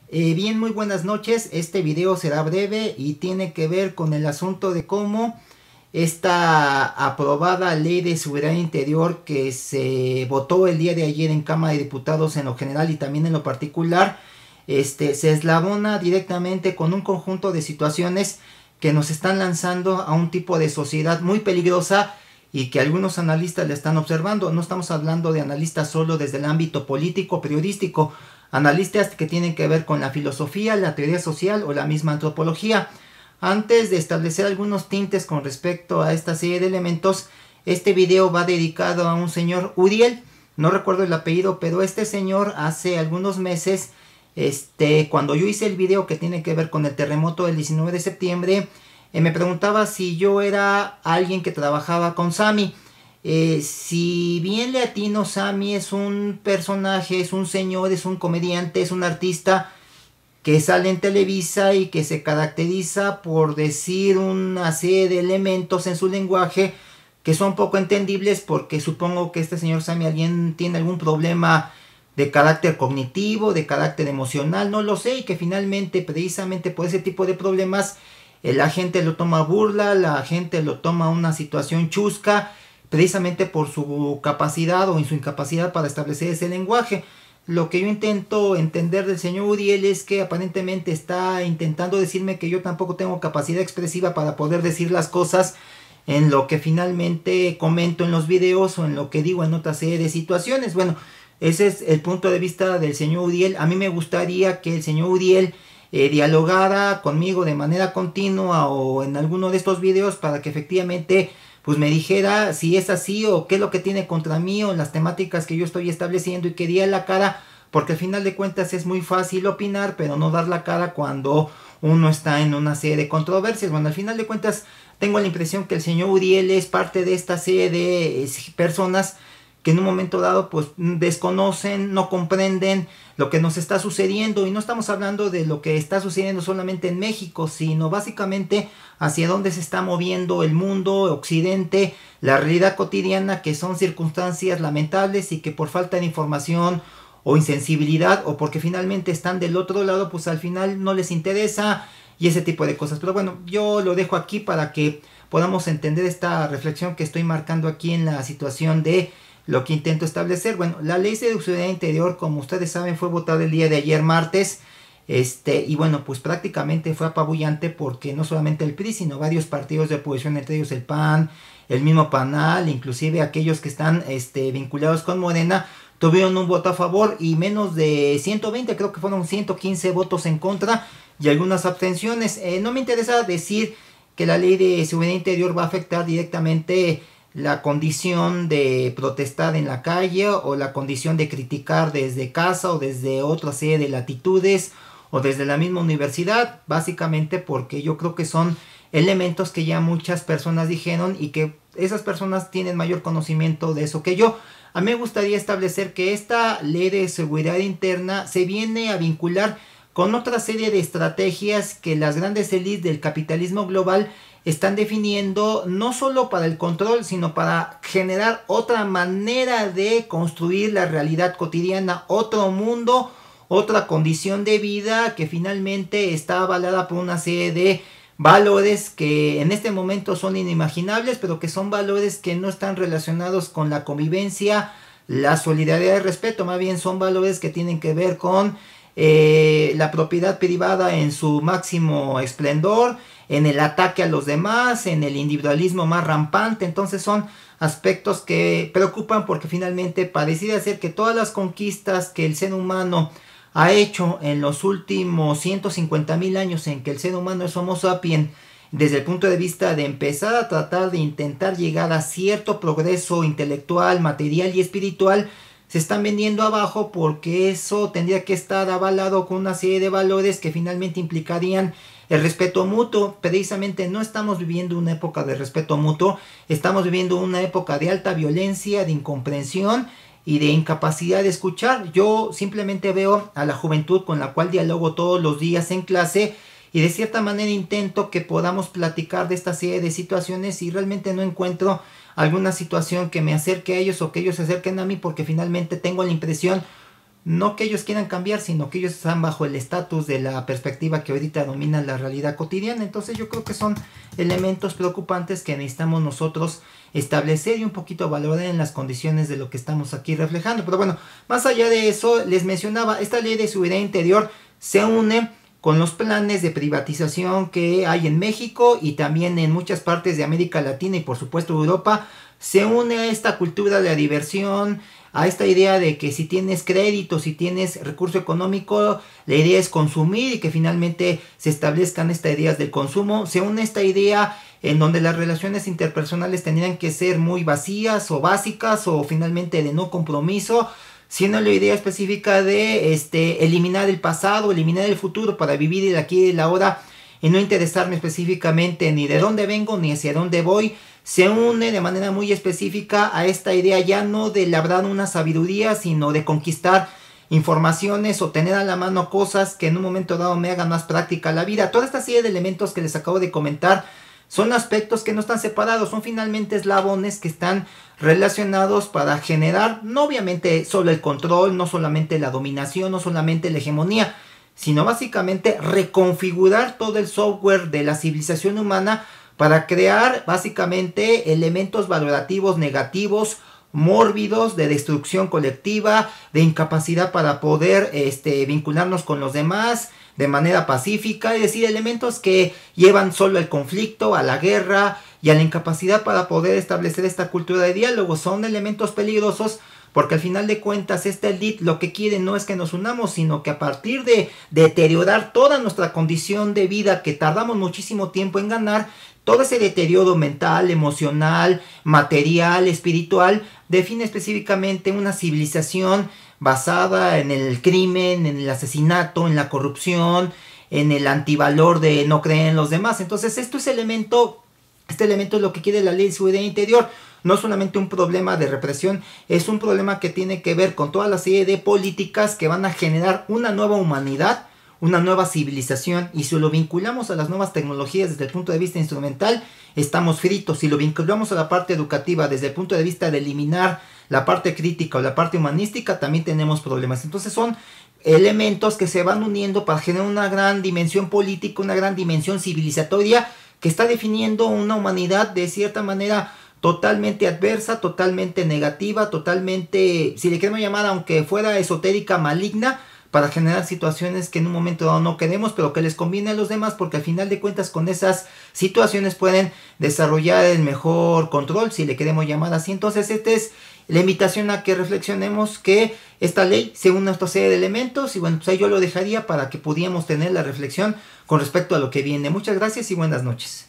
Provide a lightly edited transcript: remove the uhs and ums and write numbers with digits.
Bien, muy buenas noches. Este video será breve y tiene que ver con el asunto de cómo esta aprobada ley de seguridad interior que se votó el día de ayer en Cámara de Diputados en lo general y también en lo particular, se eslabona directamente con un conjunto de situaciones que nos están lanzando a un tipo de sociedad muy peligrosa y que algunos analistas le están observando. No estamos hablando de analistas solo desde el ámbito político, periodístico, analistas que tienen que ver con la filosofía, la teoría social o la misma antropología. Antes de establecer algunos tintes con respecto a esta serie de elementos, este video va dedicado a un señor Uriel, no recuerdo el apellido, pero este señor hace algunos meses, cuando yo hice el video que tiene que ver con el terremoto del 19 de septiembre, me preguntaba si yo era alguien que trabajaba con Sammy. Si bien le atino, Sammy es un personaje, es un señor, es un comediante, es un artista que sale en Televisa y que se caracteriza por decir una serie de elementos en su lenguaje que son poco entendibles, porque supongo que este señor Sammy tiene algún problema de carácter cognitivo, de carácter emocional, no lo sé, y que finalmente precisamente por ese tipo de problemas la gente lo toma a burla, la gente lo toma a una situación chusca, precisamente por su capacidad o en su incapacidad para establecer ese lenguaje. Lo que yo intento entender del señor Uriel es que aparentemente está intentando decirme que yo tampoco tengo capacidad expresiva para poder decir las cosas en lo que finalmente comento en los videos o en lo que digo en otra serie de situaciones. Bueno, ese es el punto de vista del señor Uriel. A mí me gustaría que el señor Uriel dialogara conmigo de manera continua o en alguno de estos videos para que efectivamente pues me dijera si es así o qué es lo que tiene contra mí o las temáticas que yo estoy estableciendo, y que diera la cara, porque al final de cuentas es muy fácil opinar pero no dar la cara cuando uno está en una serie de controversias. Bueno, al final de cuentas tengo la impresión que el señor Uriel es parte de esta serie de personas que en un momento dado pues desconocen, no comprenden lo que nos está sucediendo, y no estamos hablando de lo que está sucediendo solamente en México, sino básicamente hacia dónde se está moviendo el mundo, Occidente, la realidad cotidiana, que son circunstancias lamentables y que por falta de información o insensibilidad o porque finalmente están del otro lado, pues al final no les interesa y ese tipo de cosas. Pero bueno, yo lo dejo aquí para que podamos entender esta reflexión que estoy marcando aquí en la situación de lo que intento establecer. Bueno, la ley de seguridad interior, como ustedes saben, fue votada el día de ayer martes. Y bueno, pues prácticamente fue apabullante porque no solamente el PRI, sino varios partidos de oposición, entre ellos el PAN, el mismo PANAL, inclusive aquellos que están vinculados con Morena, tuvieron un voto a favor y menos de 120, creo que fueron 115 votos en contra y algunas abstenciones. No me interesa decir que la ley de seguridad interior va a afectar directamente la condición de protestar en la calle o la condición de criticar desde casa o desde otra serie de latitudes o desde la misma universidad, básicamente porque yo creo que son elementos que ya muchas personas dijeron y que esas personas tienen mayor conocimiento de eso que yo. A mí me gustaría establecer que esta ley de seguridad interna se viene a vincular con otra serie de estrategias que las grandes élites del capitalismo global están definiendo, no solo para el control, sino para generar otra manera de construir la realidad cotidiana, otro mundo, otra condición de vida que finalmente está avalada por una serie de valores que en este momento son inimaginables, pero que son valores que no están relacionados con la convivencia, la solidaridad y el respeto. Más bien son valores que tienen que ver con la propiedad privada en su máximo esplendor, en el ataque a los demás, en el individualismo más rampante. Entonces son aspectos que preocupan porque finalmente pareciera ser que todas las conquistas que el ser humano ha hecho en los últimos 150,000 años en que el ser humano es Homo sapiens, desde el punto de vista de empezar a tratar de intentar llegar a cierto progreso intelectual, material y espiritual, se están vendiendo abajo, porque eso tendría que estar avalado con una serie de valores que finalmente implicarían el respeto mutuo. Precisamente no estamos viviendo una época de respeto mutuo, estamos viviendo una época de alta violencia, de incomprensión y de incapacidad de escuchar. Yo simplemente veo a la juventud con la cual dialogo todos los días en clase y de cierta manera intento que podamos platicar de esta serie de situaciones, y realmente no encuentro alguna situación que me acerque a ellos o que ellos se acerquen a mí, porque finalmente tengo la impresión no que ellos quieran cambiar, sino que ellos están bajo el estatus de la perspectiva que ahorita domina la realidad cotidiana. Entonces yo creo que son elementos preocupantes que necesitamos nosotros establecer y un poquito valorar en las condiciones de lo que estamos aquí reflejando. Pero bueno, más allá de eso, les mencionaba, esta ley de seguridad interior se une con los planes de privatización que hay en México y también en muchas partes de América Latina y por supuesto Europa. Se une a esta cultura de la diversión, a esta idea de que si tienes crédito, si tienes recurso económico, la idea es consumir y que finalmente se establezcan estas ideas del consumo. Se une esta idea en donde las relaciones interpersonales tendrían que ser muy vacías o básicas o finalmente de no compromiso, siendo la idea específica de eliminar el pasado, eliminar el futuro para vivir el aquí y el ahora y no interesarme específicamente ni de dónde vengo ni hacia dónde voy. Se une de manera muy específica a esta idea ya no de labrar una sabiduría, sino de conquistar informaciones o tener a la mano cosas que en un momento dado me hagan más práctica la vida. Toda esta serie de elementos que les acabo de comentar son aspectos que no están separados, son finalmente eslabones que están relacionados para generar, no obviamente solo el control, no solamente la dominación, no solamente la hegemonía, sino básicamente reconfigurar todo el software de la civilización humana para crear básicamente elementos valorativos negativos, mórbidos, de destrucción colectiva, de incapacidad para poder vincularnos con los demás de manera pacífica, es decir, elementos que llevan solo al conflicto, a la guerra y a la incapacidad para poder establecer esta cultura de diálogo. Son elementos peligrosos porque al final de cuentas esta élite lo que quiere no es que nos unamos, sino que a partir de deteriorar toda nuestra condición de vida que tardamos muchísimo tiempo en ganar, todo ese deterioro mental, emocional, material, espiritual, define específicamente una civilización basada en el crimen, en el asesinato, en la corrupción, en el antivalor de no creer en los demás. Entonces este elemento es lo que quiere la ley de seguridad interior. No solamente un problema de represión, es un problema que tiene que ver con toda la serie de políticas que van a generar una nueva humanidad, una nueva civilización, y si lo vinculamos a las nuevas tecnologías desde el punto de vista instrumental, estamos fritos. Si lo vinculamos a la parte educativa desde el punto de vista de eliminar la parte crítica o la parte humanística, también tenemos problemas. Entonces son elementos que se van uniendo para generar una gran dimensión política, una gran dimensión civilizatoria que está definiendo una humanidad de cierta manera totalmente adversa, totalmente negativa, totalmente, si le queremos llamar, aunque fuera esotérica, maligna, para generar situaciones que en un momento dado no queremos, pero que les conviene a los demás, porque al final de cuentas con esas situaciones pueden desarrollar el mejor control, si le queremos llamar así. Entonces esta es la invitación a que reflexionemos que esta ley se une a esta serie de elementos, y bueno, pues ahí yo lo dejaría para que pudiéramos tener la reflexión con respecto a lo que viene. Muchas gracias y buenas noches.